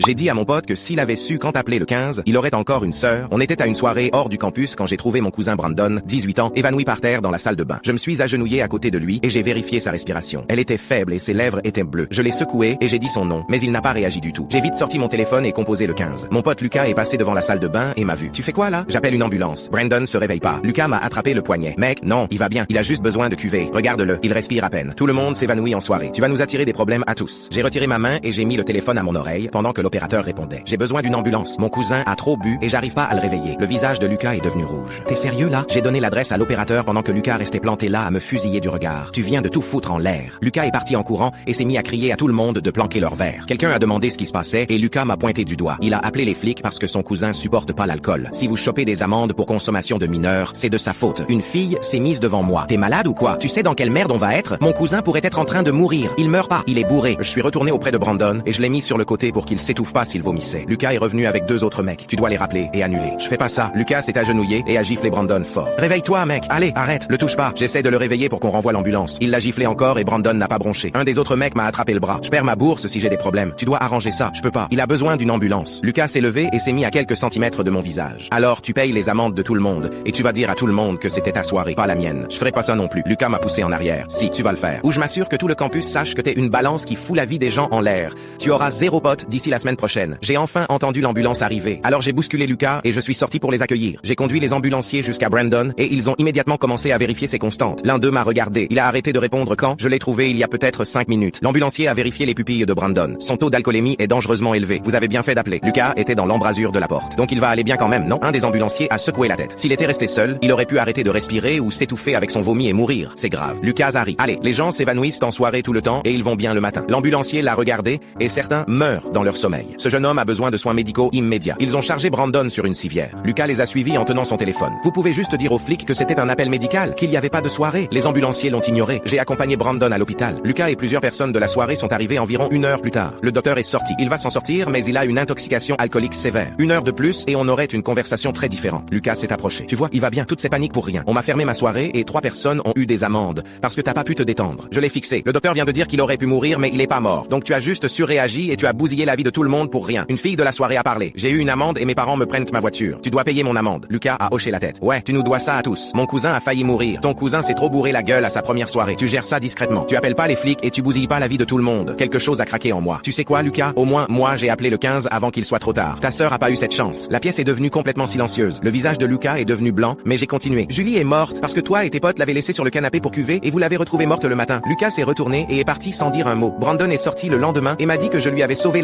J'ai dit à mon pote que s'il avait su quand appeler le 15, il aurait encore une sœur. On était à une soirée hors du campus quand j'ai trouvé mon cousin Brandon, 18 ans, évanoui par terre dans la salle de bain. Je me suis agenouillé à côté de lui et j'ai vérifié sa respiration. Elle était faible et ses lèvres étaient bleues. Je l'ai secoué et j'ai dit son nom, mais il n'a pas réagi du tout. J'ai vite sorti mon téléphone et composé le 15. Mon pote Lucas est passé devant la salle de bain et m'a vu. Tu fais quoi là? J'appelle une ambulance. Brandon se réveille pas. Lucas m'a attrapé le poignet. Mec, non, il va bien. Il a juste besoin de cuver. Regarde-le, il respire à peine. Tout le monde s'évanouit en soirée. Tu vas nous attirer des problèmes à tous. J'ai retiré ma main et j'ai mis le téléphone à mon oreille pendant que l'opérateur répondait. J'ai besoin d'une ambulance. Mon cousin a trop bu et j'arrive pas à le réveiller. Le visage de Lucas est devenu rouge. T'es sérieux là? J'ai donné l'adresse à l'opérateur pendant que Lucas restait planté là à me fusiller du regard. Tu viens de tout foutre en l'air. Lucas est parti en courant et s'est mis à crier à tout le monde de planquer leur verre. Quelqu'un a demandé ce qui se passait et Lucas m'a pointé du doigt. Il a appelé les flics parce que son cousin supporte pas l'alcool. Si vous chopez des amendes pour consommation de mineurs, c'est de sa faute. Une fille s'est mise devant moi. T'es malade ou quoi? Tu sais dans quelle merde on va être? Mon cousin pourrait être en train de mourir. Il meurt pas. Il est bourré. Je suis retourné auprès de Brandon et je l'ai mis sur le côté pour qu'il s'étouffe pas s'il vomissait. Lucas est revenu avec 2 autres mecs. Tu dois les rappeler et annuler. Je fais pas ça. Lucas s'est agenouillé et a giflé Brandon fort. Réveille-toi mec. Allez, arrête. Le touche pas. J'essaie de le réveiller pour qu'on renvoie l'ambulance. Il l'a giflé encore et Brandon n'a pas bronché. Un des autres mecs m'a attrapé le bras. Je perds ma bourse si j'ai des problèmes. Tu dois arranger ça. Je peux pas. Il a besoin d'une ambulance. Lucas s'est levé et s'est mis à quelques centimètres de mon visage. Alors tu payes les amendes de tout le monde et tu vas dire à tout le monde que c'était ta soirée, pas la mienne. Je ferai pas ça non plus. Lucas m'a poussé en arrière. Si, tu vas le faire. Ou je m'assure que tout le campus sache que t'es une balance qui fout la vie des gens en l'air. Tu auras 0 pote d'ici la semaine prochaine. J'ai enfin entendu l'ambulance arriver. Alors j'ai bousculé Lucas et je suis sorti pour les accueillir. J'ai conduit les ambulanciers jusqu'à Brandon et ils ont immédiatement commencé à vérifier ses constantes. L'un d'eux m'a regardé. Il a arrêté de répondre quand je l'ai trouvé il y a peut-être 5 minutes. L'ambulancier a vérifié les pupilles de Brandon. Son taux d'alcoolémie est dangereusement élevé. Vous avez bien fait d'appeler. Lucas était dans l'embrasure de la porte. Donc il va aller bien quand même, non? Un des ambulanciers a secoué la tête. S'il était resté seul, il aurait pu arrêter de respirer ou s'étouffer avec son vomi et mourir. C'est grave. Lucas a ri. Allez, les gens s'évanouissent en soirée tout le temps et ils vont bien le matin. L'ambulancier l'a regardé et certains meurent dans leur sommeil. Ce jeune homme a besoin de soins médicaux immédiats. Ils ont chargé Brandon sur une civière. Lucas les a suivis en tenant son téléphone. Vous pouvez juste dire aux flics que c'était un appel médical, qu'il n'y avait pas de soirée. Les ambulanciers l'ont ignoré. J'ai accompagné Brandon à l'hôpital. Lucas et plusieurs personnes de la soirée sont arrivés environ 1 heure plus tard. Le docteur est sorti. Il va s'en sortir, mais il a une intoxication alcoolique sévère. 1 heure de plus et on aurait une conversation très différente. Lucas s'est approché. Tu vois, il va bien. Toutes ces paniques pour rien. On m'a fermé ma soirée et 3 personnes ont eu des amendes parce que t'as pas pu te détendre. Je l'ai fixé. Le docteur vient de dire qu'il aurait pu mourir, mais il est pas mort. Donc tu as juste surréagi et tu as bousillé la vie de tout le monde pour rien. Une fille de la soirée a parlé. J'ai eu une amende et mes parents me prennent ma voiture. Tu dois payer mon amende. Lucas a hoché la tête. Ouais, tu nous dois ça à tous. Mon cousin a failli mourir. Ton cousin s'est trop bourré la gueule à sa première soirée. Tu gères ça discrètement. Tu appelles pas les flics et tu bousilles pas la vie de tout le monde. Quelque chose a craqué en moi. Tu sais quoi, Lucas? Au moins, moi, j'ai appelé le 15 avant qu'il soit trop tard. Ta sœur a pas eu cette chance. La pièce est devenue complètement silencieuse. Le visage de Lucas est devenu blanc, mais j'ai continué. Julie est morte parce que toi et tes potes l'avez laissée sur le canapé pour cuver et vous l'avez retrouvée morte le matin. Lucas s'est retourné et est parti sans dire un mot. Brandon est sorti le lendemain et m'a dit que je lui avais sauvé la